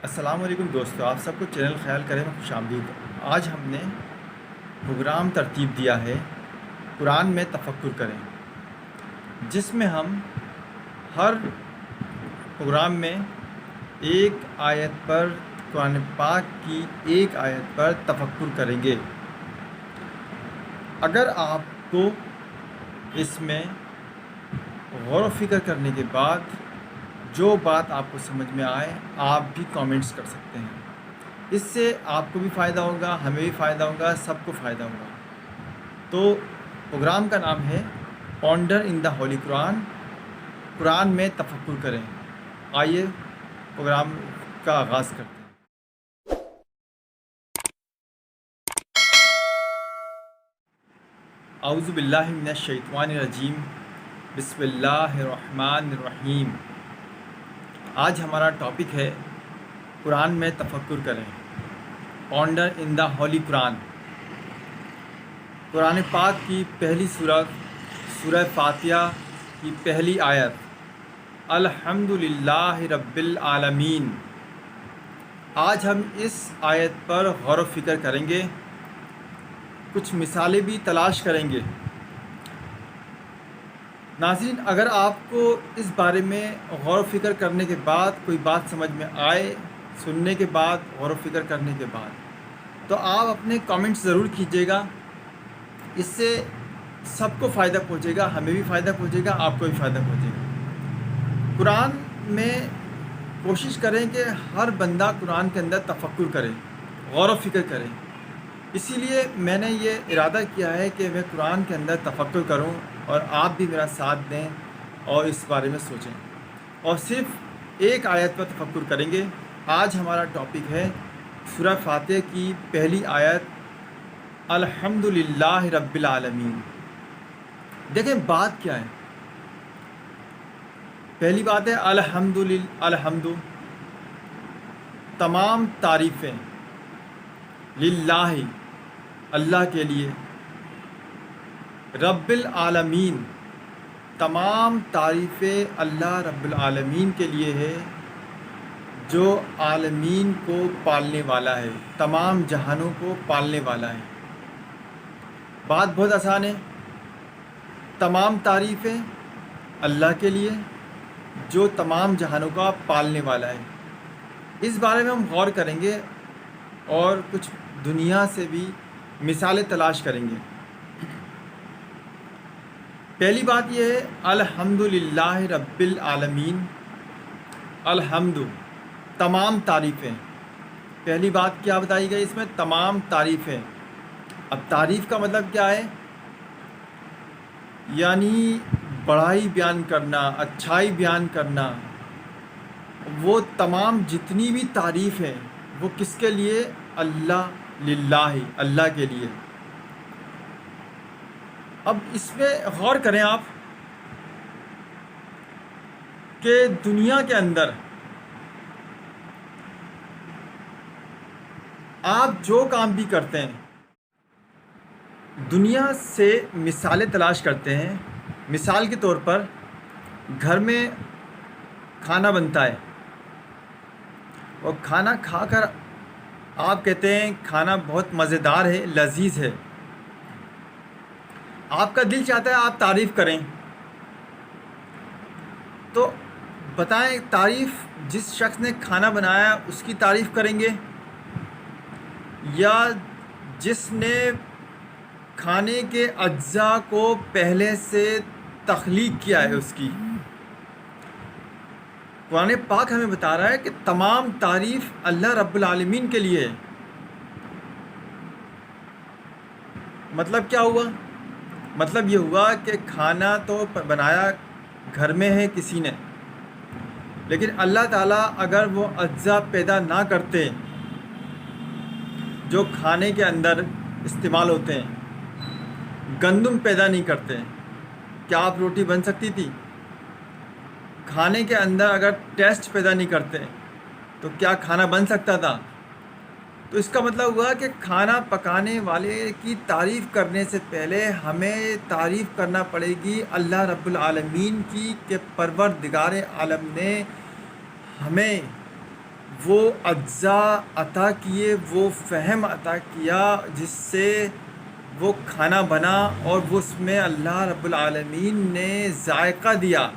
السلام علیکم دوستو، آپ سب کو چینل خیال کرے میں خوش آمدید۔ آج ہم نے پروگرام ترتیب دیا ہے قرآن میں تفکر کریں، جس میں ہم ہر پروگرام میں ایک آیت پر، قرآن پاک کی ایک آیت پر تفکر کریں گے۔ اگر آپ کو اس میں غور و فکر کرنے کے بعد جو بات آپ کو سمجھ میں آئے، آپ بھی کامنٹس کر سکتے ہیں۔ اس سے آپ کو بھی فائدہ ہوگا، ہمیں بھی فائدہ ہوگا، سب کو فائدہ ہوگا۔ تو پروگرام کا نام ہے پونڈر ان دا ہولی قرآن، قرآن میں تفکر کریں۔ آئیے پروگرام کا آغاز کرتے ہیں۔ اعوذ باللہ من الشیطان الرجیم، بسم اللہ الرحمن الرحیم۔ آج ہمارا ٹاپک ہے قرآن میں تفکر کریں، پونڈر ان دا ہولی قرآن۔ قرآن پاک کی پہلی سورہ، سورہ فاتحہ کی پہلی آیت، الحمدللہ رب العالمین۔ آج ہم اس آیت پر غور و فکر کریں گے، کچھ مثالیں بھی تلاش کریں گے۔ ناظرین، اگر آپ کو اس بارے میں غور و فکر کرنے کے بعد کوئی بات سمجھ میں آئے، سننے کے بعد، غور و فکر کرنے کے بعد، تو آپ اپنے کامنٹس ضرور کیجیے گا۔ اس سے سب کو فائدہ پہنچے گا، ہمیں بھی فائدہ پہنچے گا، آپ کو بھی فائدہ پہنچے گا۔ قرآن میں کوشش کریں کہ ہر بندہ قرآن کے اندر تفکر کرے، غور و فکر کرے۔ اسی لیے میں نے یہ ارادہ کیا ہے کہ میں قرآن کے اندر تفکر کروں اور آپ بھی میرا ساتھ دیں اور اس بارے میں سوچیں، اور صرف ایک آیت پر تفکر کریں گے۔ آج ہمارا ٹاپک ہے سورہ فاتحہ کی پہلی آیت، الحمدللہ رب العالمین۔ دیکھیں بات کیا ہے۔ پہلی بات ہے الحمد، تمام تعریفیں للہ، اللہ کے لیے، رب العالمین، تمام تعریفیں اللہ رب العالمین کے لیے ہے، جو عالمین کو پالنے والا ہے، تمام جہانوں کو پالنے والا ہے۔ بات بہت آسان ہے۔ تمام تعریفیں اللہ کے لیے جو تمام جہانوں کا پالنے والا ہے۔ اس بارے میں ہم غور کریں گے اور کچھ دنیا سے بھی مثالیں تلاش کریں گے۔ پہلی بات یہ ہے الحمدللہ رب العالمین۔ الحمد، تمام تعریفیں۔ پہلی بات کیا بتائی گئی اس میں؟ تمام تعریفیں۔ اب تعریف کا مطلب کیا ہے؟ یعنی بڑائی بیان کرنا، اچھائی بیان کرنا۔ وہ تمام جتنی بھی تعریف ہیں وہ کس کے لیے؟ اللہ، للہ، اللہ کے لیے۔ اب اس میں غور کریں آپ کہ دنیا کے اندر آپ جو کام بھی کرتے ہیں، دنیا سے مثالیں تلاش کرتے ہیں۔ مثال کے طور پر گھر میں کھانا بنتا ہے اور کھانا کھا کر آپ کہتے ہیں کھانا بہت مزیدار ہے، لذیذ ہے۔ آپ کا دل چاہتا ہے آپ تعریف کریں، تو بتائیں تعریف جس شخص نے کھانا بنایا اس کی تعریف کریں گے، یا جس نے کھانے کے اجزاء کو پہلے سے تخلیق کیا ہے اس کی؟ قرآن پاک ہمیں بتا رہا ہے کہ تمام تعریف اللہ رب العالمین کے لیے ہے۔ مطلب کیا ہوا؟ مطلب یہ ہوا کہ کھانا تو بنایا گھر میں ہے کسی نے، لیکن اللہ تعالیٰ اگر وہ اجزاء پیدا نہ کرتے جو کھانے کے اندر استعمال ہوتے ہیں، گندم پیدا نہیں کرتے، کیا آپ روٹی بن سکتی تھی؟ کھانے کے اندر اگر ٹیسٹ پیدا نہیں کرتے تو کیا کھانا بن سکتا تھا؟ تو اس کا مطلب ہوا کہ کھانا پکانے والے کی تعریف کرنے سے پہلے ہمیں تعریف کرنا پڑے گی اللہ رب العالمین کی، کہ پروردگار عالم نے ہمیں وہ اجزاء عطا کیے، وہ فہم عطا کیا جس سے وہ کھانا بنا، اور وہ اس میں اللہ رب العالمین نے ذائقہ دیا،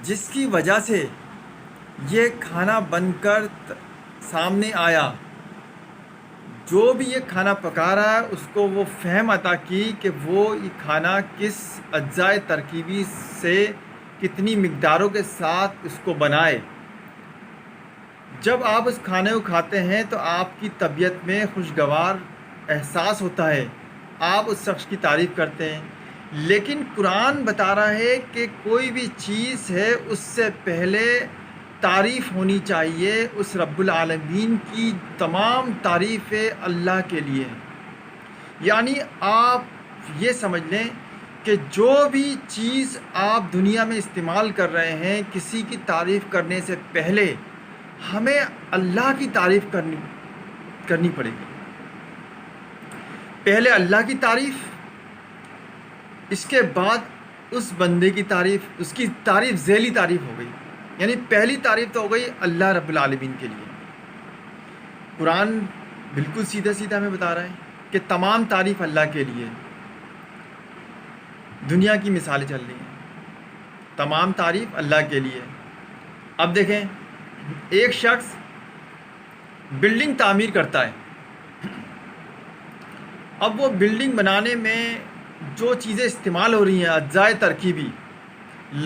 جس کی وجہ سے یہ کھانا بن کر سامنے آیا۔ جو بھی یہ کھانا پکا رہا ہے اس کو وہ فہم عطا کی کہ وہ یہ کھانا کس اجزاء ترکیبی سے کتنی مقداروں کے ساتھ اس کو بنائے۔ جب آپ اس کھانے کو کھاتے ہیں تو آپ کی طبیعت میں خوشگوار احساس ہوتا ہے، آپ اس شخص کی تعریف کرتے ہیں۔ لیکن قرآن بتا رہا ہے کہ کوئی بھی چیز ہے اس سے پہلے تعریف ہونی چاہیے اس رب العالمین کی۔ تمام تعریفیں اللہ کے لیے ہیں۔ یعنی آپ یہ سمجھ لیں کہ جو بھی چیز آپ دنیا میں استعمال کر رہے ہیں، کسی کی تعریف کرنے سے پہلے ہمیں اللہ کی تعریف کرنی پڑے گی۔ پہلے اللہ کی تعریف، اس کے بعد اس بندے کی تعریف، اس کی تعریف ذیلی تعریف ہو گئی۔ یعنی پہلی تعریف تو ہو گئی اللہ رب العالمین کے لیے۔ قرآن بالکل سیدھا سیدھا ہمیں بتا رہا ہے کہ تمام تعریف اللہ کے لیے۔ دنیا کی مثالیں چل رہی ہیں، تمام تعریف اللہ کے لیے۔ اب دیکھیں، ایک شخص بلڈنگ تعمیر کرتا ہے، اب وہ بلڈنگ بنانے میں جو چیزیں استعمال ہو رہی ہیں اجزائے ترکیبی،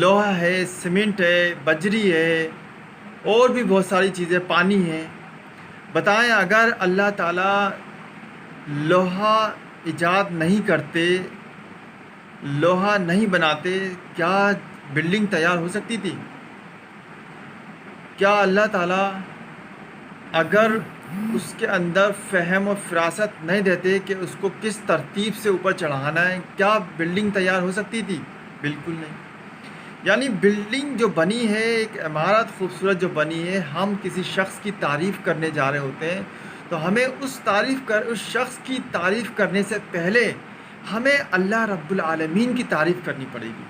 لوہا ہے، سیمنٹ ہے، بجری ہے، اور بھی بہت ساری چیزیں، پانی ہے۔ بتائیں اگر اللہ تعالیٰ لوہا ایجاد نہیں کرتے، لوہا نہیں بناتے، کیا بلڈنگ تیار ہو سکتی تھی؟ کیا اللہ تعالیٰ اگر اس کے اندر فہم و فراست نہیں دیتے کہ اس کو کس ترتیب سے اوپر چڑھانا ہے، کیا بلڈنگ تیار ہو سکتی تھی؟ بالکل نہیں۔ یعنی بلڈنگ جو بنی ہے، ایک عمارت خوبصورت جو بنی ہے، ہم کسی شخص کی تعریف کرنے جا رہے ہوتے ہیں تو ہمیں اس شخص کی تعریف کرنے سے پہلے ہمیں اللہ رب العالمین کی تعریف کرنی پڑے گی۔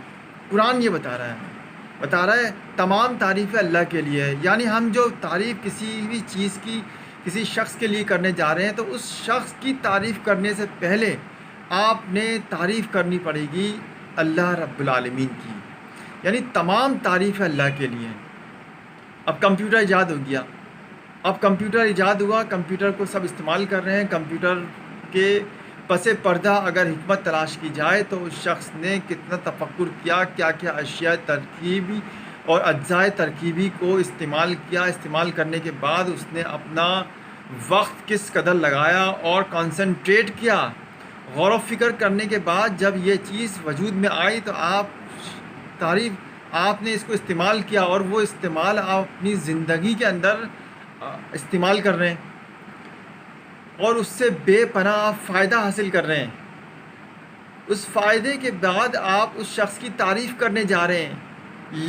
قرآن یہ بتا رہا ہے تمام تعریفیں اللہ کے لیے ہے۔ یعنی ہم جو تعریف کسی بھی چیز کی کسی شخص کے لیے کرنے جا رہے ہیں تو اس شخص کی تعریف کرنے سے پہلے آپ نے تعریف کرنی پڑے گی اللہ رب العالمین کی۔ یعنی تمام تعریفیں اللہ کے لیے ہیں۔ اب کمپیوٹر ایجاد ہو گیا، اب کمپیوٹر ایجاد ہوا، کمپیوٹر کو سب استعمال کر رہے ہیں۔ کمپیوٹر کے پس پردہ اگر حکمت تلاش کی جائے تو اس شخص نے کتنا تفکر کیا، کیا کیا اشیاء ترکیبی اور اجزاء ترکیبی کو استعمال کیا، استعمال کرنے کے بعد اس نے اپنا وقت کس قدر لگایا اور کنسنٹریٹ کیا۔ غور و فکر کرنے کے بعد جب یہ چیز وجود میں آئی تو آپ نے اس کو استعمال کیا، اور وہ استعمال آپ اپنی زندگی کے اندر استعمال کر رہے ہیں، اور اس سے بے پناہ فائدہ حاصل کر رہے ہیں۔ اس فائدے کے بعد آپ اس شخص کی تعریف کرنے جا رہے ہیں،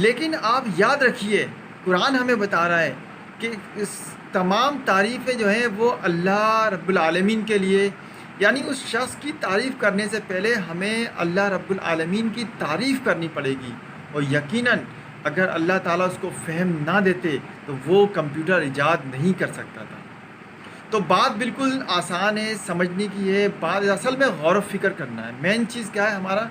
لیکن آپ یاد رکھیے قرآن ہمیں بتا رہا ہے کہ اس تمام تعریفیں جو ہیں وہ اللہ رب العالمین کے لیے۔ یعنی اس شخص کی تعریف کرنے سے پہلے ہمیں اللہ رب العالمین کی تعریف کرنی پڑے گی، اور یقیناً اگر اللہ تعالیٰ اس کو فہم نہ دیتے تو وہ کمپیوٹر ایجاد نہیں کر سکتا تھا۔ تو بات بالکل آسان ہے، سمجھنے کی ہے بات، اصل میں غور و فکر کرنا ہے۔ مین چیز کیا ہے ہمارا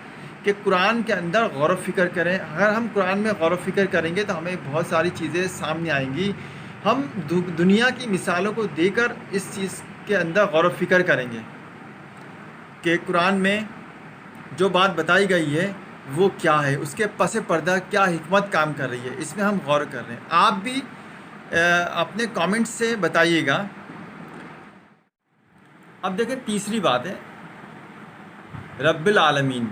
کہ قرآن کے اندر غور و فکر کریں۔ اگر ہم قرآن میں غور و فکر کریں گے تو ہمیں بہت ساری چیزیں سامنے آئیں گی۔ ہم دنیا کی مثالوں کو دے کر اس چیز کے اندر غور و فکر کریں گے کہ قرآن میں جو بات بتائی گئی ہے وہ کیا ہے، اس کے پس پردہ کیا حکمت کام کر رہی ہے، اس میں ہم غور کر رہے ہیں۔ آپ بھی اپنے کامنٹ سے بتائیے گا۔ اب دیکھیں تیسری بات ہے رب العالمین،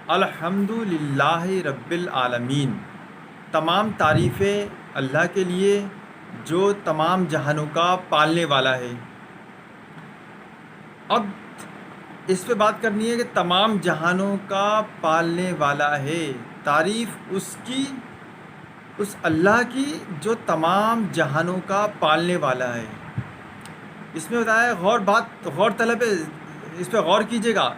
الحمد للہ رب العالمین۔ تمام تعریفیں اللہ کے لیے جو تمام جہانوں کا پالنے والا ہے۔ اب اس پہ بات کرنی ہے کہ تمام جہانوں کا پالنے والا ہے، تعریف اس اللہ کی جو تمام جہانوں کا پالنے والا ہے۔ اس میں بتایا غور طلب ہے، اس پہ غور کیجیے گا۔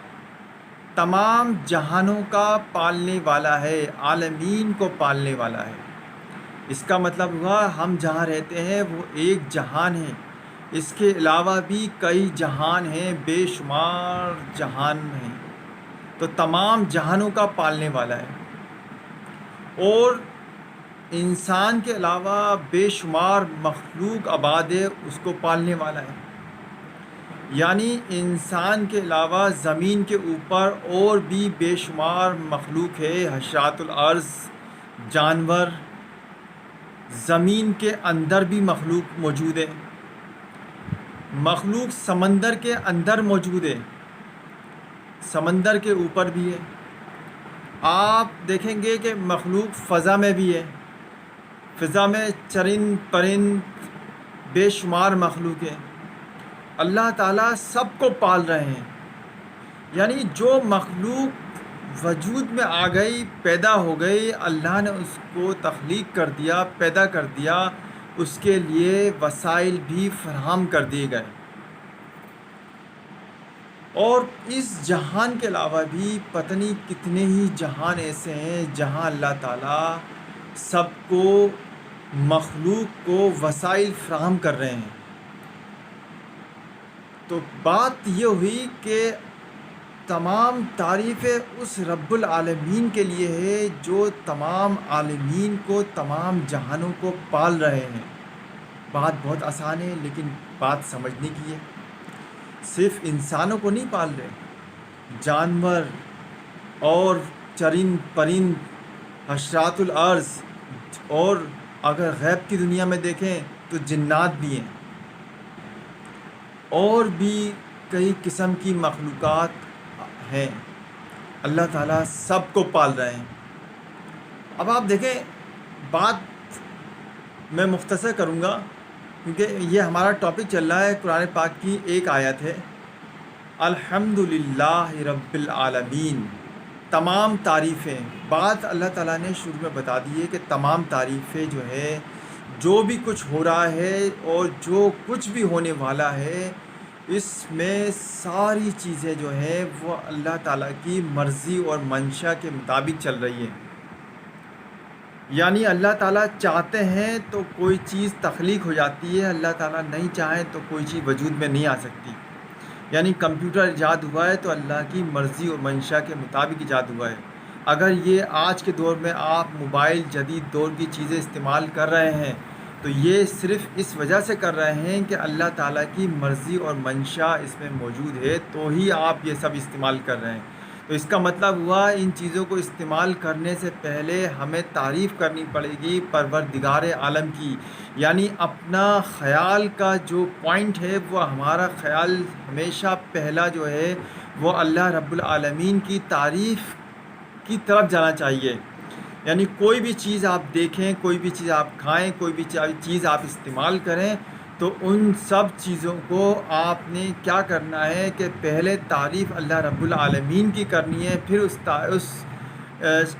تمام جہانوں کا پالنے والا ہے، عالمین کو پالنے والا ہے۔ اس کا مطلب ہوا ہم جہاں رہتے ہیں وہ ایک جہان ہے، اس کے علاوہ بھی کئی جہان ہیں، بے شمار جہان ہیں، تو تمام جہانوں کا پالنے والا ہے، اور انسان کے علاوہ بے شمار مخلوق آباد ہے، اس کو پالنے والا ہے۔ یعنی انسان کے علاوہ زمین کے اوپر اور بھی بے شمار مخلوق ہے، حشرات الارض، جانور، زمین کے اندر بھی مخلوق موجود ہے، مخلوق سمندر کے اندر موجود ہے، سمندر کے اوپر بھی ہے۔ آپ دیکھیں گے کہ مخلوق فضا میں بھی ہے، فضا میں چرند پرند بے شمار مخلوق ہے۔ اللہ تعالیٰ سب کو پال رہے ہیں، یعنی جو مخلوق وجود میں آ گئی، پیدا ہو گئی، اللہ نے اس کو تخلیق کر دیا، پیدا کر دیا، اس کے لیے وسائل بھی فراہم کر دیے گئے۔ اور اس جہان کے علاوہ بھی پتہ نہیں کتنے ہی جہان ایسے ہیں جہاں اللہ تعالیٰ سب کو، مخلوق کو وسائل فراہم کر رہے ہیں۔ تو بات یہ ہوئی کہ تمام تعریفیں اس رب العالمین کے لیے ہے جو تمام عالمین کو، تمام جہانوں کو پال رہے ہیں۔ بات بہت آسان ہے لیکن بات سمجھنے کی ہے۔ صرف انسانوں کو نہیں پال رہے، جانور اور چرند پرند، حشرات الارض، اور اگر غیب کی دنیا میں دیکھیں تو جنات بھی ہیں، اور بھی کئی قسم کی مخلوقات ہیں۔ اللہ تعالیٰ سب کو پال رہے ہیں۔ اب آپ دیکھیں، بات میں مختصر کروں گا کیونکہ یہ ہمارا ٹاپک چل رہا ہے۔ قرآن پاک کی ایک آیت ہے، الحمدللہ رب العالمین، تمام تعریفیں۔ بات اللہ تعالیٰ نے شروع میں بتا دی ہے کہ تمام تعریفیں جو ہے، جو بھی کچھ ہو رہا ہے اور جو کچھ بھی ہونے والا ہے، اس میں ساری چیزیں جو ہیں وہ اللہ تعالیٰ کی مرضی اور منشا کے مطابق چل رہی ہیں۔ یعنی اللہ تعالیٰ چاہتے ہیں تو کوئی چیز تخلیق ہو جاتی ہے، اللہ تعالیٰ نہیں چاہیں تو کوئی چیز وجود میں نہیں آ سکتی۔ یعنی کمپیوٹر ایجاد ہوا ہے تو اللہ کی مرضی اور منشا کے مطابق ایجاد ہوا ہے۔ اگر یہ آج کے دور میں آپ موبائل، جدید دور کی چیزیں استعمال کر رہے ہیں تو یہ صرف اس وجہ سے کر رہے ہیں کہ اللہ تعالیٰ کی مرضی اور منشا اس میں موجود ہے، تو ہی آپ یہ سب استعمال کر رہے ہیں۔ تو اس کا مطلب ہوا ان چیزوں کو استعمال کرنے سے پہلے ہمیں تعریف کرنی پڑے گی پروردگار عالم کی۔ یعنی اپنا خیال کا جو پوائنٹ ہے، وہ ہمارا خیال ہمیشہ پہلا جو ہے وہ اللہ رب العالمین کی تعریف کی طرف جانا چاہیے۔ یعنی کوئی بھی چیز آپ دیکھیں، کوئی بھی چیز آپ کھائیں، کوئی بھی چیز آپ استعمال کریں، تو ان سب چیزوں کو آپ نے کیا کرنا ہے کہ پہلے تعریف اللہ رب العالمین کی کرنی ہے، پھر اس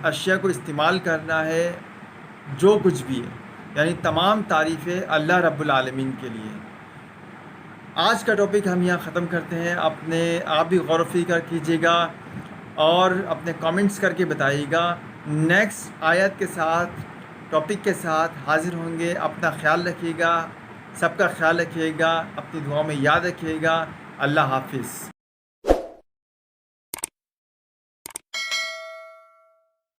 اشیاء کو استعمال کرنا ہے جو کچھ بھی ہے۔ یعنی تمام تعریفیں اللہ رب العالمین کے لیے۔ آج کا ٹاپک ہم یہاں ختم کرتے ہیں۔ آپ بھی غور و فکر کیجیے گا اور اپنے کامنٹس کر کے بتائیے گا۔ نیکسٹ آیت کے ساتھ، ٹاپک کے ساتھ حاضر ہوں گے۔ اپنا خیال رکھیے گا، سب کا خیال رکھیے گا، اپنی دعاؤں میں یاد رکھیے گا۔ اللہ حافظ۔